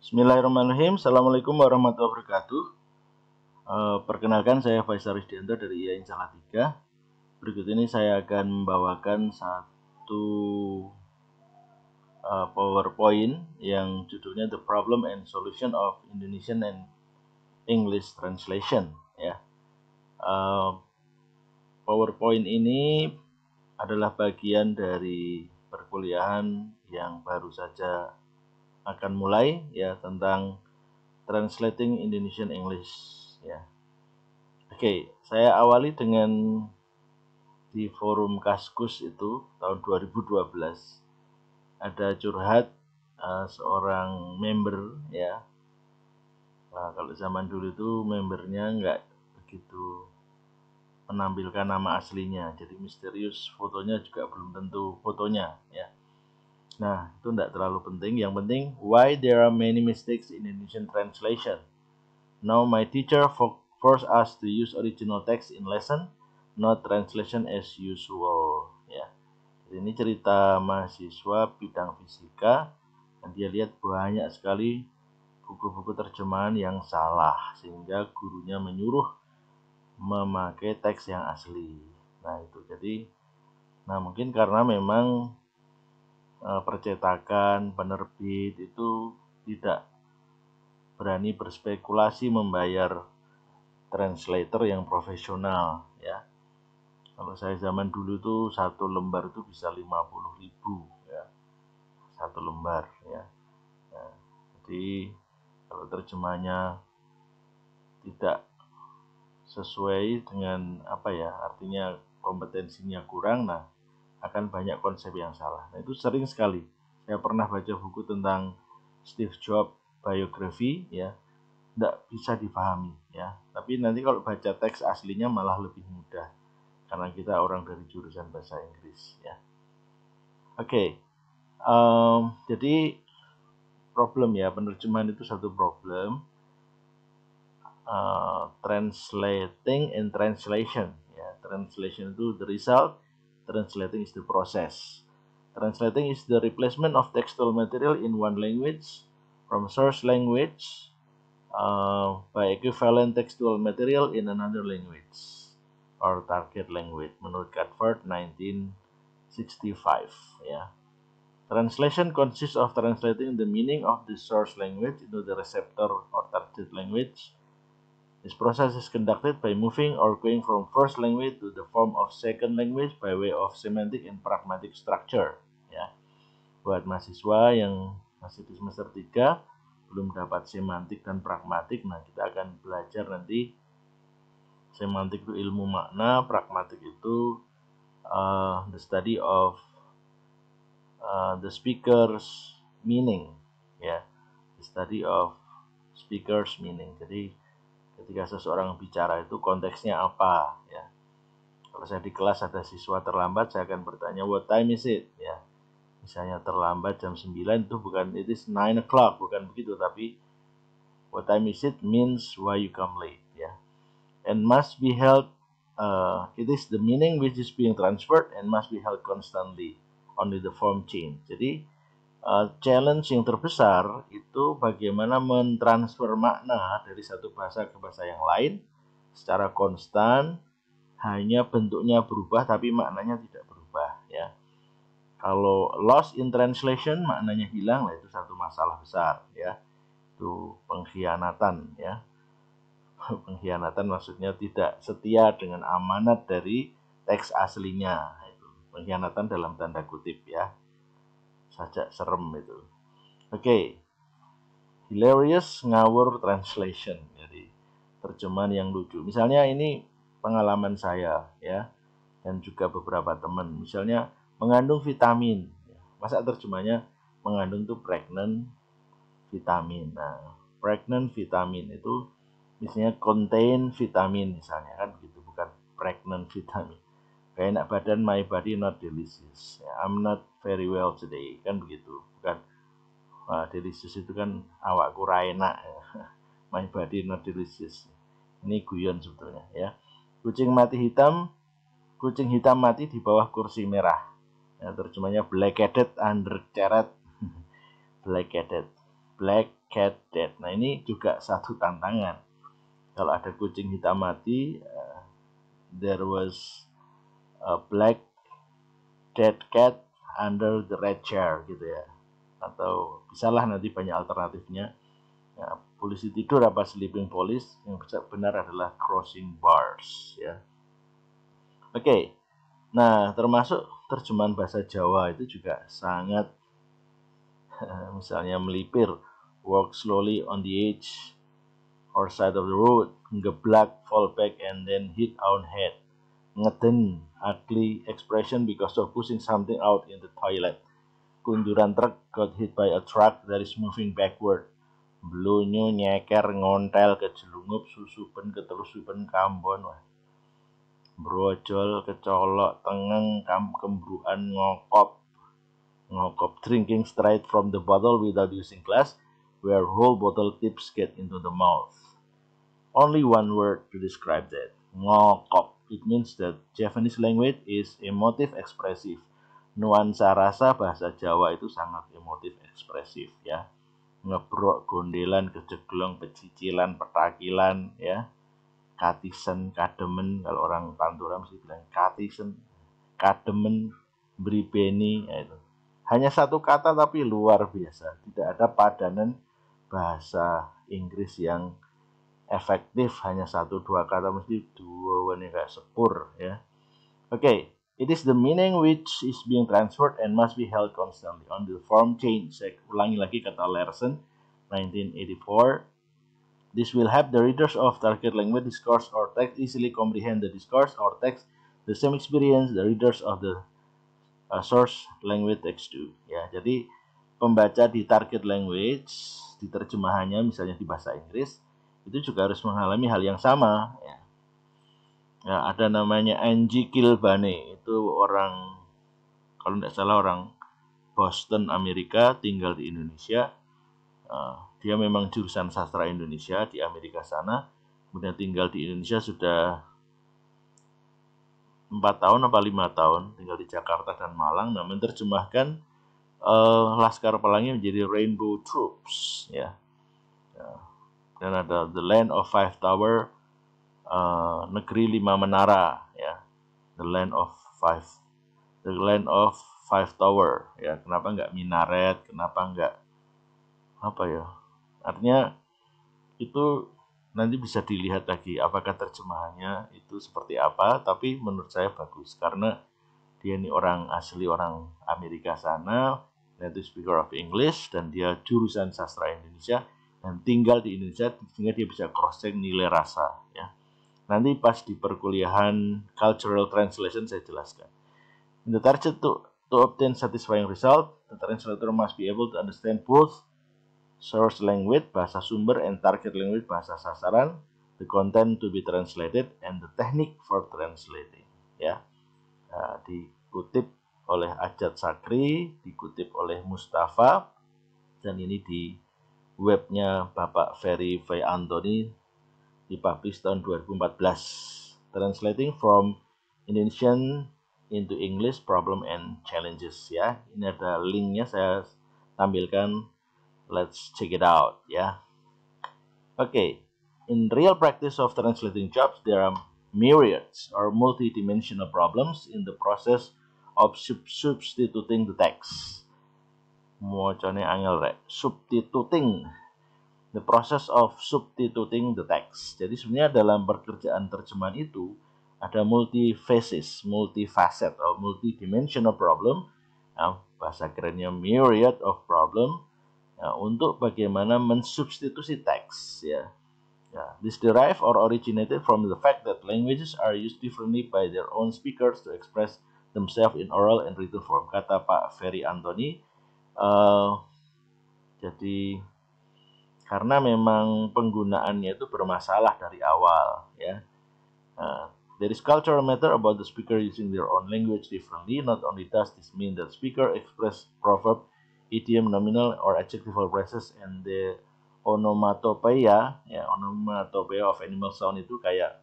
Bismillahirrahmanirrahim. Assalamualaikum warahmatullahi wabarakatuh. Perkenalkan, saya Faisal Rizdianto dari IAIN Salatiga. Berikut ini saya akan membawakan satu PowerPoint yang judulnya The Problem and Solution of Indonesian and English Translation. Ya, PowerPoint ini adalah bagian dari perkuliahan yang baru saja akan mulai, ya, tentang Translating Indonesian English, ya. Oke, saya awali dengan di forum Kaskus itu tahun 2012 ada curhat seorang member, ya. Nah, kalau zaman dulu itu membernya nggak begitu menampilkan nama aslinya, jadi misterius, fotonya juga belum tentu fotonya, ya. Nah, itu tidak terlalu penting. Yang penting, why there are many mistakes in Indonesian translation. Now my teacher forced us to use original text in lesson, not translation as usual. Ya, jadi ini cerita mahasiswa bidang fisika, dan dia lihat banyak sekali buku-buku terjemahan yang salah, sehingga gurunya menyuruh memakai teks yang asli. Nah itu jadi, mungkin karena memang percetakan, penerbit itu tidak berani berspekulasi membayar translator yang profesional, ya. Kalau saya zaman dulu tuh satu lembar itu bisa 50.000, ya, satu lembar, ya. Nah, jadi kalau terjemahnya tidak sesuai dengan artinya kompetensinya kurang, nah akan banyak konsep yang salah. Nah, itu sering sekali. Saya pernah baca buku tentang Steve Jobs biografi, ya, tidak bisa dipahami, ya. Tapi nanti kalau baca teks aslinya malah lebih mudah karena kita orang dari jurusan bahasa Inggris, ya. Oke, jadi problem, ya, penerjemahan itu satu problem. Translating and translation, ya. Translation itu the result, translating is the process. Translating is the replacement of textual material in one language from source language by equivalent textual material in another language or target language, menurut Catford 1965, ya. Translation consists of translating the meaning of the source language into the receptor or target language. This process is conducted by moving or going from first language to the form of second language by way of semantic and pragmatic structure, ya. Buat mahasiswa yang masih di semester 3 belum dapat semantik dan pragmatik, nah kita akan belajar nanti. Semantik itu ilmu makna, pragmatik itu the study of the speaker's meaning, ya, the study of speaker's meaning. Jadi ketika seseorang bicara itu konteksnya apa, ya. Kalau saya di kelas ada siswa terlambat, saya akan bertanya, what time is it, ya. Misalnya terlambat jam 9 itu bukan it is 9 o'clock, bukan begitu, tapi what time is it means why you come late, ya. And must be held, it is the meaning which is being transferred and must be held constantly, only the form change. Jadi challenge yang terbesar itu bagaimana mentransfer makna dari satu bahasa ke bahasa yang lain secara konstan, hanya bentuknya berubah tapi maknanya tidak berubah, ya. Kalau lost in translation, maknanya hilang, itu satu masalah besar, ya. Itu pengkhianatan, ya. Pengkhianatan maksudnya tidak setia dengan amanat dari teks aslinya, itu pengkhianatan dalam tanda kutip, ya. Sajak serem itu. Oke. Hilarious ngawur translation. Jadi terjemahan yang lucu. Misalnya ini pengalaman saya, ya, dan juga beberapa teman. Misalnya mengandung vitamin. Masa terjemahnya mengandung itu pregnant vitamin. Nah, pregnant vitamin itu misalnya contain vitamin, misalnya, kan begitu, bukan pregnant vitamin. Kayak enak badan, my body not delicious, ya, I'm not very well today, kan begitu, bukan delicious itu kan awakku ra enak, ya. My body not delicious, ini guyon sebetulnya, ya. Kucing hitam mati di bawah kursi merah, ya, terjemahnya black-headed under carrot. Black-headed cat dead. Nah, ini juga satu tantangan. Kalau ada kucing hitam mati, there was a black dead cat under the red chair gitu ya. Atau bisalah nanti banyak alternatifnya. Ya, polisi tidur apa sleeping police, yang benar adalah crossing bars ya. Oke. Nah, termasuk terjemahan bahasa Jawa itu juga sangat misalnya melipir, walk slowly on the edge or side of the road, ngeblak, fall back and then hit on head, ngeden, ugly expression because of pushing something out in the toilet, kunduran truk got hit by a truck that is moving backward, blunyu nyeker ngontel kejelungup susupen ketelusupen kambon, brojol kecolok tengeng kembruan ngokop, drinking straight from the bottle without using glass, where whole bottle tips get into the mouth. Only one word to describe that, ngokop. It means that Japanese language is emotive expressive. Nuansa rasa bahasa Jawa itu sangat emotif ekspresif ya. Ngebrok, gondelan, kejeglong, pecicilan, petakilan ya. Katisen, kademen, kalau orang Pantura mesti bilang katisen, kademen, bribeni ya itu. Hanya satu kata tapi luar biasa. Tidak ada padanan bahasa Inggris yang efektif, hanya satu dua kata mesti dua ini kayak sepur ya. Okay, it is the meaning which is being transferred and must be held constantly on the form change. Saya ulangi lagi kata Larson 1984. This will help the readers of target language discourse or text easily comprehend the discourse or text, the same experience the readers of the source language text do. Ya, jadi pembaca di target language di terjemahannya misalnya di bahasa Inggris itu juga harus mengalami hal yang sama ya. Ya, ada namanya Angie Kilbane, itu orang kalau tidak salah orang Boston Amerika, tinggal di Indonesia. Dia memang jurusan sastra Indonesia di Amerika sana, kemudian tinggal di Indonesia sudah 4 tahun apa 5 tahun, tinggal di Jakarta dan Malang. Nah, menerjemahkan Laskar Pelangi menjadi Rainbow Troops ya. Dan ada The Land of Five Tower, Negeri Lima Menara ya. The Land of Five Tower ya. Kenapa nggak minaret, kenapa nggak apa ya, artinya itu nanti bisa dilihat lagi apakah terjemahannya itu seperti apa, tapi menurut saya bagus karena dia ini orang asli orang Amerika sana, native speaker of English, dan dia jurusan sastra Indonesia dan tinggal di Indonesia, sehingga dia bisa cross check nilai rasa ya. Nanti pas di perkuliahan cultural translation saya jelaskan. In the target to obtain satisfying result, the translator must be able to understand both source language, bahasa sumber, and target language, bahasa sasaran, the content to be translated, and the technique for translating. Ya, nah, dikutip oleh Ajat Sakri, dikutip oleh Mustafa, dan ini di webnya Bapak Ferry V. Anthony, dipublish tahun 2014. Translating from Indonesian into English, Problem and Challenges. Ya, ini ada linknya saya tampilkan. Let's check it out ya. Okay, in real practice of translating jobs, there are myriads or multi-dimensional problems in the process of substituting the text. Mocone angel rek. Substituting. The process of substituting the text. Jadi sebenarnya dalam pekerjaan terjemahan itu ada multi-phases, multi-facet atau multi-dimensional problem. Nah, bahasa kerennya myriad of problem. Ya, untuk bagaimana mensubstitusi teks ya. This derive or originated from the fact that languages are used differently by their own speakers to express themselves in oral and written form, kata Pak Ferry Anthony. Jadi karena memang penggunaannya itu bermasalah dari awal ya. There is cultural matter about the speaker using their own language differently. Not only does this mean that speaker express proverb, idiom, nominal, or adjectival phrases, and the onomatopoeia, ya, onomatopoeia of animal sound itu kayak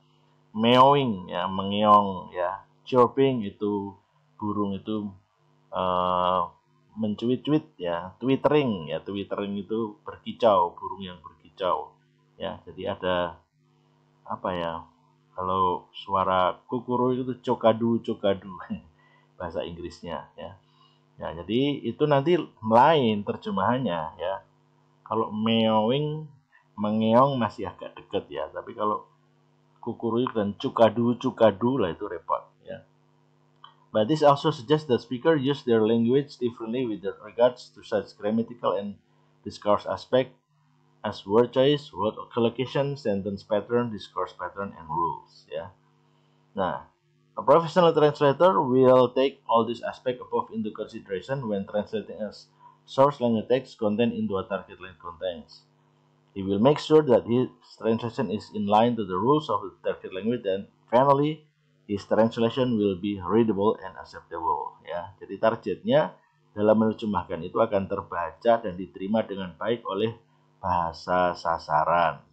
meowing, ya, mengeong, ya, chirping itu burung itu mencuit-cuit ya, twittering ya, twittering itu berkicau, burung yang berkicau ya. Jadi ada apa ya, kalau suara kukuru itu cokadu bahasa Inggrisnya ya. Ya, jadi itu nanti lain terjemahannya ya. Kalau meowing, mengeong masih agak deket ya, tapi kalau kukuru dan cukadu lah itu repot ya. But this also suggests that speakers use their language differently with regards to such grammatical and discourse aspect as word choice, word collocation, sentence pattern, discourse pattern, and rules ya. Nah, a professional translator will take all these aspects above into consideration when translating a source language text content into a target language context. He will make sure that his translation is in line to the rules of the target language, and finally his translation will be readable and acceptable ya. Jadi targetnya dalam menerjemahkan itu akan terbaca dan diterima dengan baik oleh bahasa sasaran.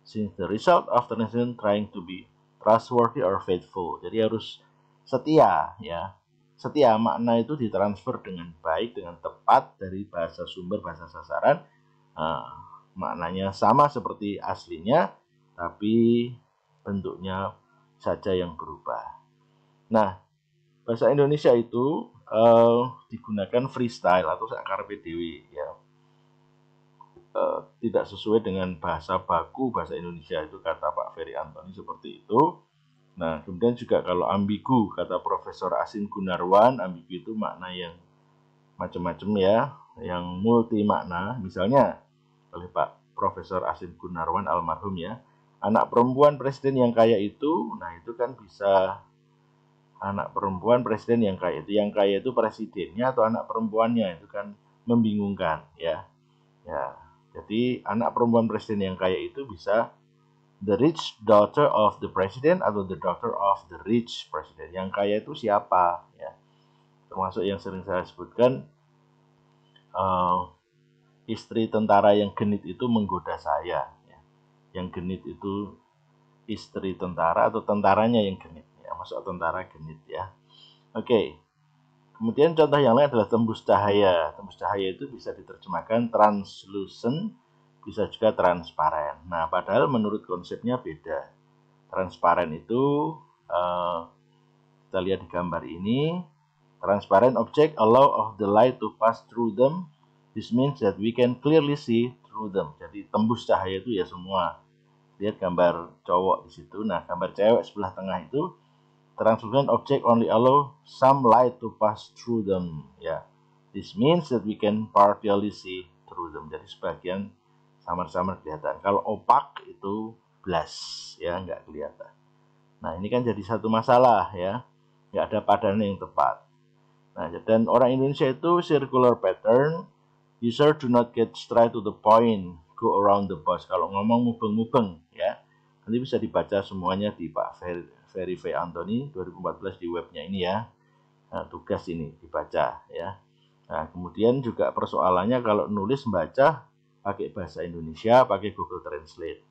Since the result of translation trying to be trustworthy or faithful. Jadi harus setia ya. Setia, makna itu ditransfer dengan baik, dengan tepat dari bahasa sumber, bahasa sasaran. Maknanya sama seperti aslinya, tapi bentuknya saja yang berubah. Nah, bahasa Indonesia itu digunakan freestyle atau sakar PDW ya. Tidak sesuai dengan bahasa baku bahasa Indonesia, itu kata Pak Ferry Antoni seperti itu. Nah, kemudian juga kalau ambigu, kata Profesor Asin Gunarwan, ambigu itu makna yang macam-macam ya, yang multi makna. Misalnya oleh Pak Profesor Asin Gunarwan almarhum ya, anak perempuan presiden yang kaya itu, nah itu kan bisa anak perempuan presiden yang kaya itu presidennya atau anak perempuannya, itu kan membingungkan ya. Ya, jadi anak perempuan presiden yang kaya itu bisa the rich daughter of the president atau the daughter of the rich president. Yang kaya itu siapa ya? Termasuk yang sering saya sebutkan, istri tentara yang genit itu menggoda saya ya. Yang genit itu istri tentara atau tentaranya yang genit ya, masuk tentara genit ya. Oke. Kemudian contoh yang lain adalah tembus cahaya. Tembus cahaya itu bisa diterjemahkan translucent, bisa juga transparan. Nah, padahal menurut konsepnya beda. Transparan itu kita lihat di gambar ini. Transparent object allow of the light to pass through them. This means that we can clearly see through them. Jadi tembus cahaya itu ya semua. Lihat gambar cowok di situ. Nah, gambar cewek sebelah tengah itu translucent object only allow some light to pass through them. Ya, this means that we can partially see through them. Jadi sebagian samar-samar kelihatan. Kalau opak itu blas, ya nggak kelihatan. Nah, ini kan jadi satu masalah ya, nggak ada padanan yang tepat. Nah, dan orang Indonesia itu circular pattern. User do not get straight to the point, go around the bus. Kalau ngomong mubeng-mubeng ya, nanti bisa dibaca semuanya di Pak Ferry V. Antoni 2014 di webnya ini ya. Nah, tugas ini dibaca ya. Nah, kemudian juga persoalannya kalau nulis membaca pakai bahasa Indonesia, pakai Google Translate.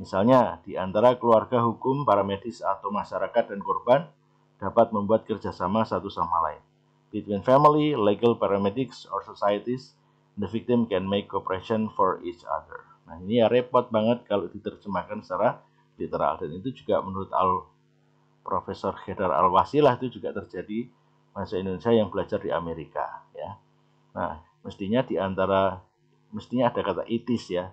Misalnya, di antara keluarga hukum, para medis atau masyarakat dan korban dapat membuat kerjasama satu sama lain. Between family, legal, paramedics, or societies, the victim can make cooperation for each other. Nah, ini ya repot banget kalau diterjemahkan secara literal. Dan itu juga menurut Profesor Haidar Al-Wasilah itu juga terjadi bahasa Indonesia yang belajar di Amerika. Ya. Nah, mestinya ada kata it is ya.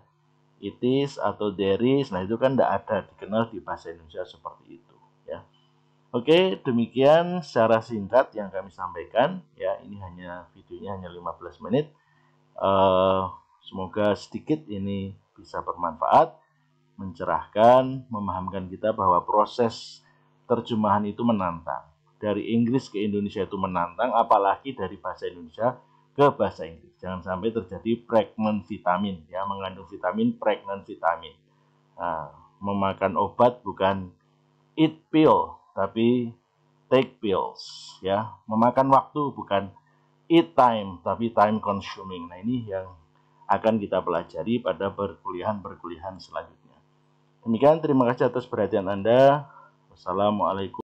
It is atau there is, nah itu kan tidak ada dikenal di bahasa Indonesia seperti itu. Ya. Oke, demikian secara singkat yang kami sampaikan. Ya, ini videonya hanya 15 menit. Semoga sedikit ini bisa bermanfaat, mencerahkan, memahamkan kita bahwa proses terjemahan itu menantang. Dari Inggris ke Indonesia itu menantang, apalagi dari bahasa Indonesia ke bahasa Inggris. Jangan sampai terjadi pregnant vitamin, ya, mengandung vitamin, pregnant vitamin. Nah, memakan obat bukan eat pill, tapi take pills, ya. Memakan waktu bukan eat time, tapi time consuming. Nah, ini yang akan kita pelajari pada perkuliahan selanjutnya. Demikian, terima kasih atas perhatian Anda. Wassalamualaikum.